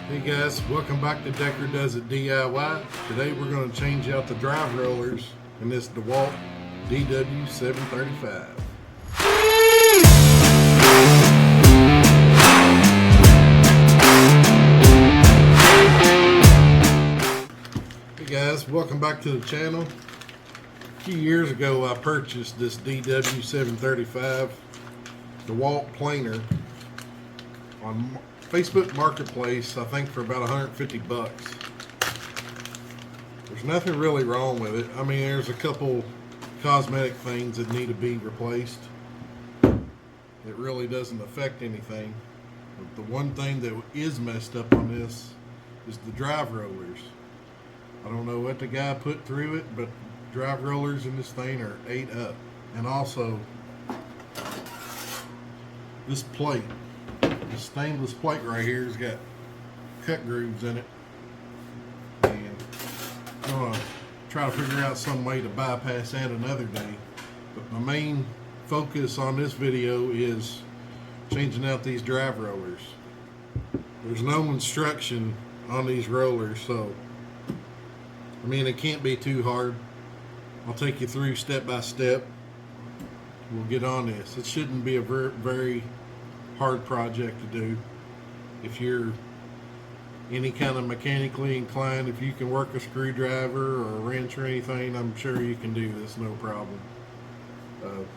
Hey guys, welcome back to Decker Does It DIY. Today we're going to change out the drive rollers in this Dewalt DW735. Hey guys, welcome back to the channel. A few years ago I purchased this DW735 Dewalt Planer on Facebook Marketplace, I think for about 150 bucks. There's nothing really wrong with it. I mean, there's a couple cosmetic things that need to be replaced. It really doesn't affect anything. But the one thing that is messed up on this is the drive rollers. I don't know what the guy put through it, but drive rollers in this thing are ate up. And also, this plate. The stainless plate right here has got cut grooves in it, and I'm gonna try to figure out some way to bypass that another day. But my main focus on this video is changing out these drive rollers. There's no instruction on these rollers, so I mean it can't be too hard. I'll take you through step by step. We'll get on this. It shouldn't be a very hard project to do. If you're any kind of mechanically inclined, if you can work a screwdriver or a wrench or anything, I'm sure you can do this, no problem. So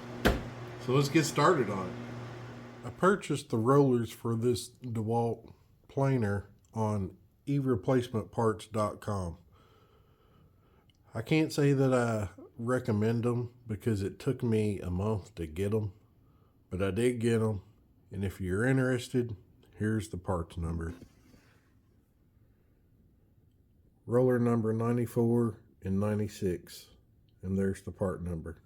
let's get started on it. I purchased the rollers for this Dewalt planer on eReplacementParts.com. I can't say that I recommend them because it took me a month to get them, but I did get them. And if you're interested, here's the parts number. Roller number 94 and 96. And there's the part number.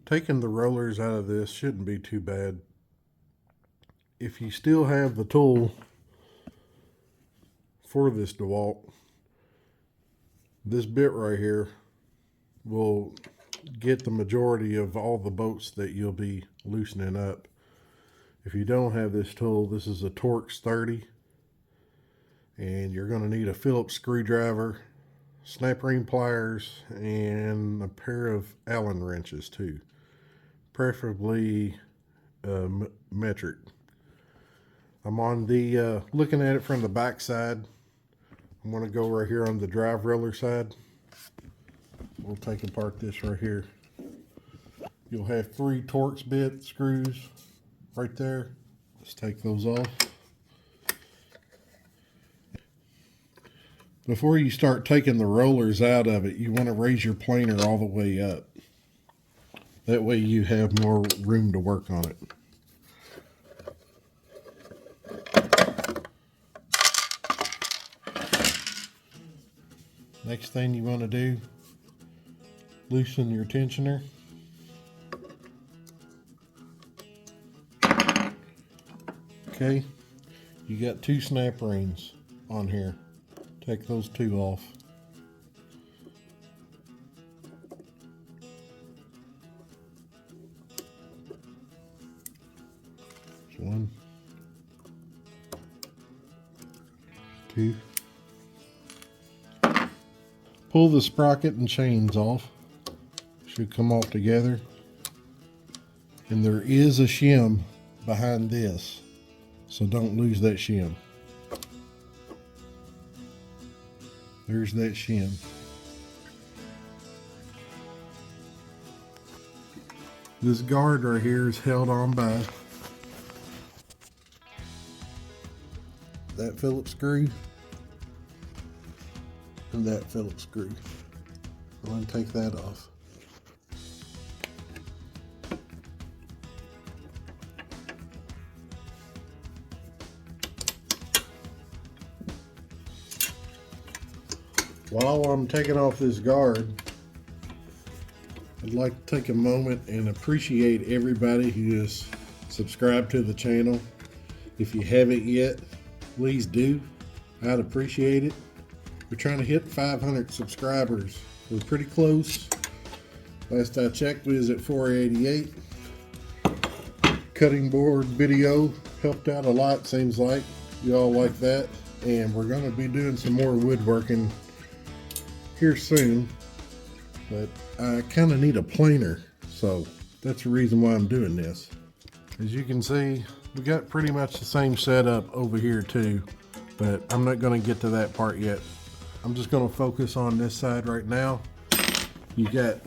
Taking the rollers out of this shouldn't be too bad. If you still have the tool for this DeWalt, this bit right here will get the majority of all the bolts that you'll be loosening up. If you don't have this tool, this is a Torx 30, and you're going to need a Phillips screwdriver, snap ring pliers, and a pair of Allen wrenches too, preferably metric. I'm on the looking at it from the back side. I'm going to go right here on the drive roller side. We'll take apart this right here. You'll have 3 Torx bit screws right there. Let's take those off. Before you start taking the rollers out of it, you want to raise your planer all the way up. That way you have more room to work on it. Next thing you want to do, loosen your tensioner. Okay, you got 2 snap rings on here. Take those 2 off. There's 1, 2. Pull the sprocket and chains off. Should come off together. And there is a shim behind this, so don't lose that shim. There's that shim. This guard right here is held on by that Phillips screw and that Phillips screw. I'm going to take that off. While I'm taking off this guard, I'd like to take a moment and appreciate everybody who has subscribed to the channel. If you haven't yet, please do. I'd appreciate it. We're trying to hit 500 subscribers. We're pretty close. Last I checked, we was at 488. cutting board video helped out a lot, seems like. You all like that. And we're going to be doing some more woodworking here soon. But I kind of need a planer, so that's the reason why I'm doing this. As you can see, we got pretty much the same setup over here too, but I'm not going to get to that part yet. I'm just going to focus on this side right now. You got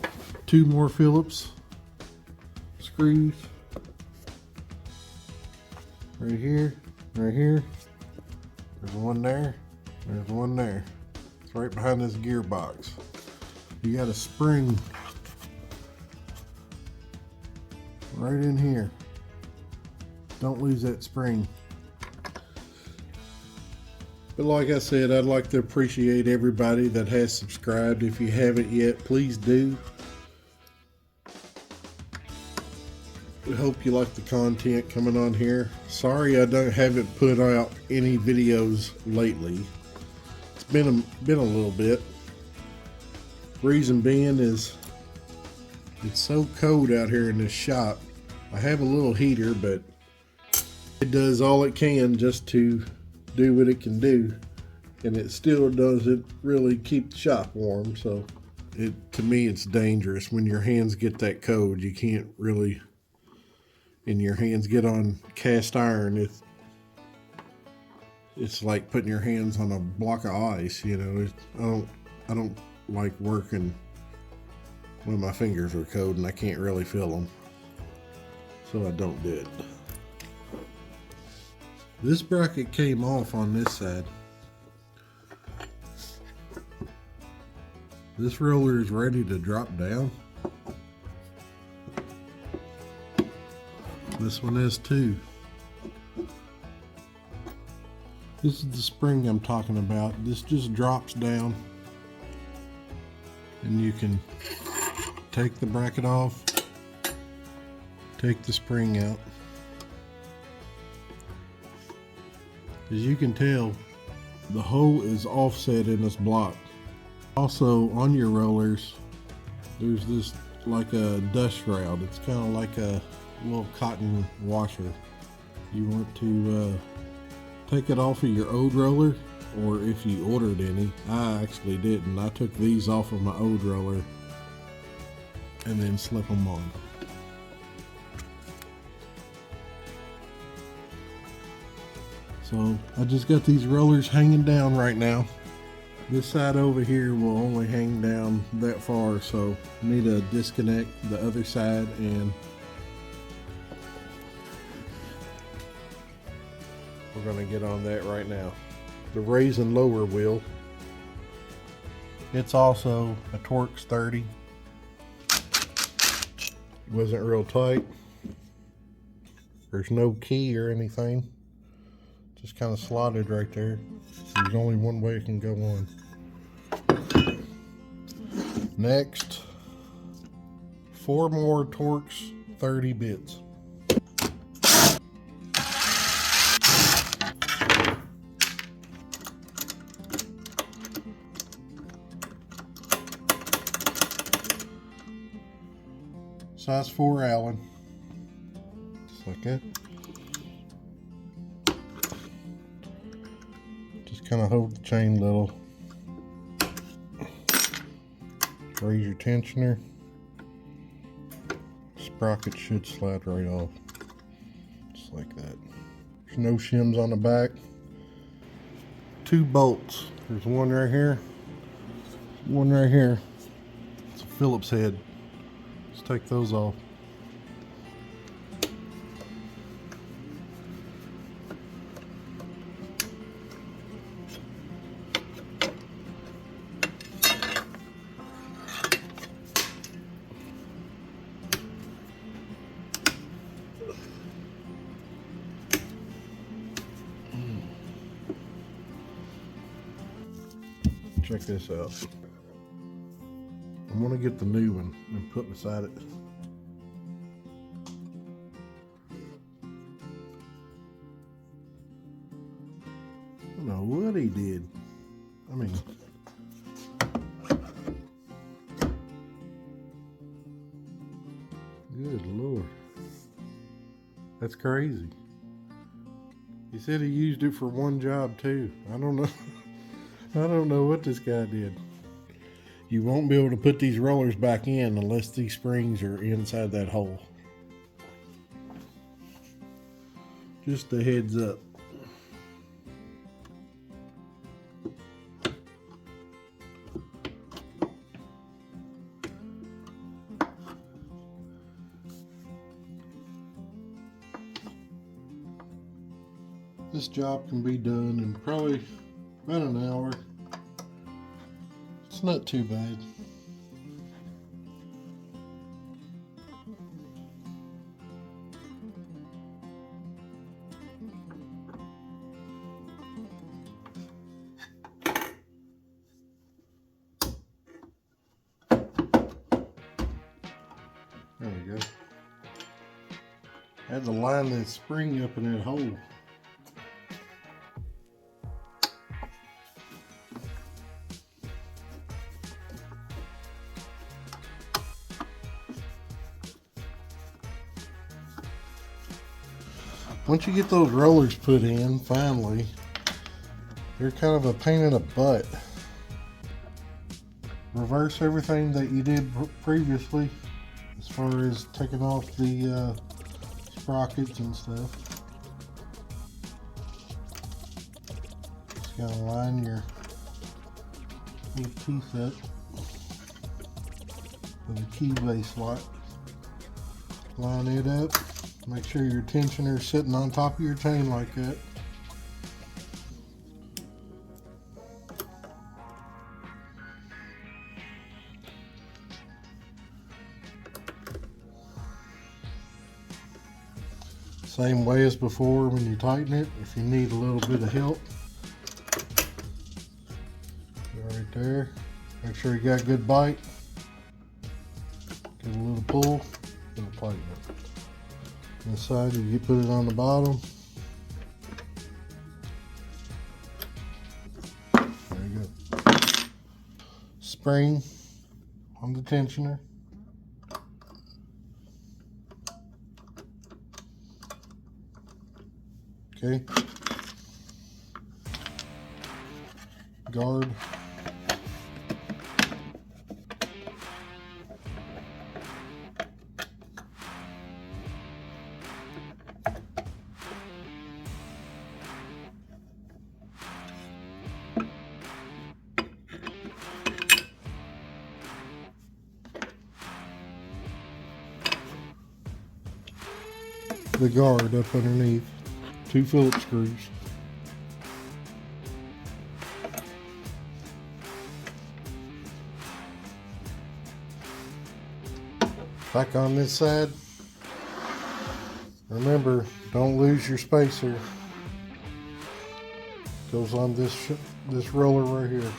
2 more Phillips screws right here, right here. There's one there, there's one there. It's right behind this gearbox. You got a spring right in here. Don't lose that spring. But like I said, I'd like to appreciate everybody that has subscribed. If you haven't yet, please do. We hope you like the content coming on here. Sorry I haven't put out any videos lately. It's been a little bit. Reason being is it's so cold out here in this shop. I have a little heater, but it does all it can just to do what it can do, and it still doesn't really keep the shop warm. So to me it's dangerous when your hands get that cold. You can't really, and your hands get on cast iron, it's like putting your hands on a block of ice, you know. I don't like working when my fingers are cold and I can't really feel them, so I don't do it. This bracket came off on this side. This roller is ready to drop down. This one is too. This is the spring I'm talking about. This just drops down and you can take the bracket off, take the spring out. As you can tell, the hole is offset in this block. Also on your rollers, there's this like a dust shroud. It's kind of like a little cotton washer. You want to take it off of your old roller, or if you ordered any. I actually didn't. I took these off of my old roller and then slip them on. So I just got these rollers hanging down right now. This side over here will only hang down that far, so I need to disconnect the other side, and we're going to get on that right now. The raise and lower wheel, it's also a Torx 30. It wasn't real tight. There's no key or anything. Just kind of slotted right there. There's only one way it can go on. Next, 4 more Torx 30 bits. Size 4 Allen. Just like that. Kind of hold the chain little. Raise your tensioner. Sprocket should slide right off. Just like that. There's no shims on the back. 2 bolts. There's one right here. One right here. It's a Phillips head. Let's take those off. Check this out. I'm gonna get the new one and put beside it. I don't know what he did. I mean, good Lord. That's crazy. He said he used it for one job too. I don't know. I don't know what this guy did. You won't be able to put these rollers back in unless these springs are inside that hole. Just a heads up. This job can be done in probably about an hour. It's not too bad. There we go. I had to line that spring up in that hole. Once you get those rollers put in, finally, they're kind of a pain in the butt. Reverse everything that you did previously as far as taking off the sprockets and stuff. Just gotta line your little teeth up with a key base slot. Line it up. Make sure your tensioner is sitting on top of your chain like that. Same way as before when you tighten it. If you need a little bit of help, right there. Make sure you got a good bite. Give it a little pull, it'll tighten it. On the side, you put it on the bottom. There you go. Spring on the tensioner. Okay. Guard. The guard up underneath. 2 Phillips screws. Back on this side. Remember, don't lose your spacer. Goes on this roller right here.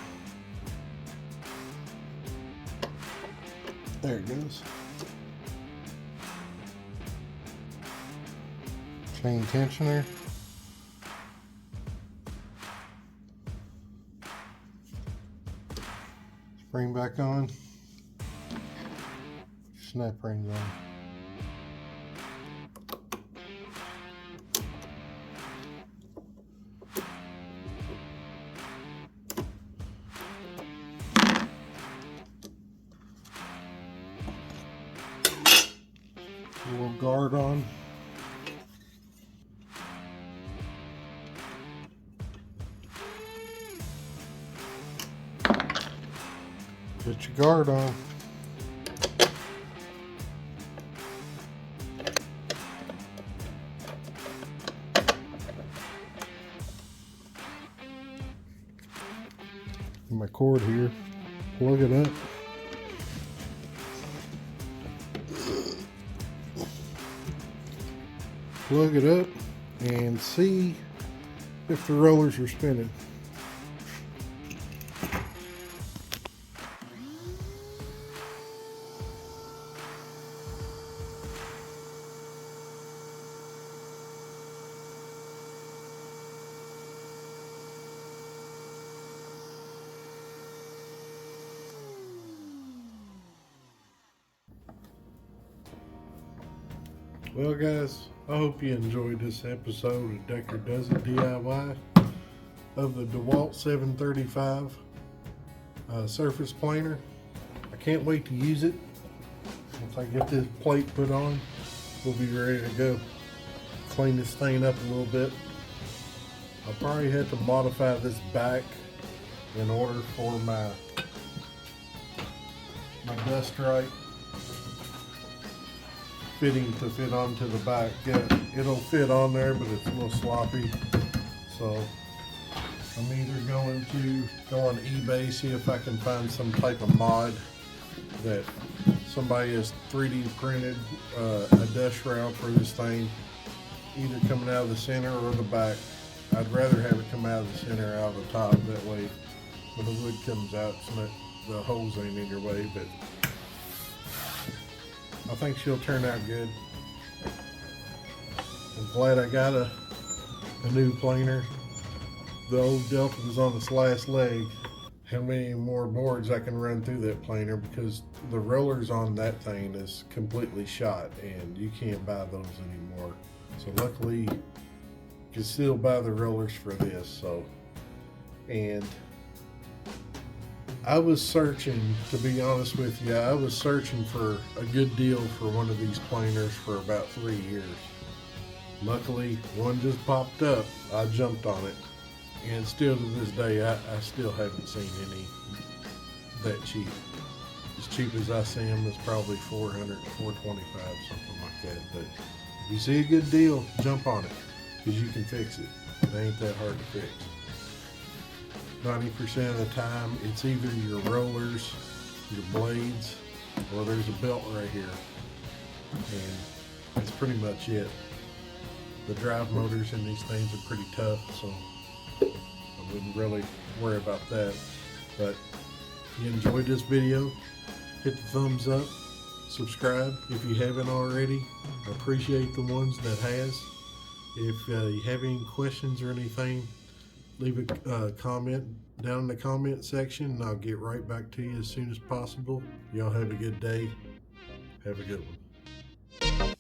There it goes. Chain tensioner. Spring back on. Snap rings on. A little guard on. Put your guard on. My cord here. Plug it up. Plug it up and see if the rollers are spinning. Well guys, I hope you enjoyed this episode of Decker Does It DIY of the Dewalt 735 surface planer. I can't wait to use it. Once I get this plate put on, we'll be ready to go. Clean this thing up a little bit. I'll probably have to modify this back in order for my dust right fitting to fit onto the back. Yeah, it'll fit on there, but it's a little sloppy. So I'm either going to go on eBay, see if I can find some type of mod that somebody has 3D printed a dust shroud for this thing, either coming out of the center or the back. I'd rather have it come out of the center, out of the top. That way when the wood comes out, it's not, the holes ain't in your way. But I think she'll turn out good. I'm glad I got a new planer. The old Delta was on its last leg. How many more boards I can run through that planer, because the rollers on that thing is completely shot and you can't buy those anymore. So luckily you can still buy the rollers for this. So, and I was searching, to be honest with you, I was searching for a good deal for one of these planers for about 3 years. Luckily, one just popped up. I jumped on it. And still to this day, I still haven't seen any that cheap. As cheap as I see them, it's probably $400, $425, something like that. But if you see a good deal, jump on it, because you can fix it. It ain't that hard to fix. 90% of the time, it's either your rollers, your blades, or there's a belt right here. And that's pretty much it. The drive motors in these things are pretty tough, so I wouldn't really worry about that. But if you enjoyed this video, hit the thumbs up, subscribe if you haven't already. I appreciate the ones that has. If you have any questions or anything, leave a comment down in the comment section and I'll get right back to you as soon as possible. Y'all have a good day. Have a good one.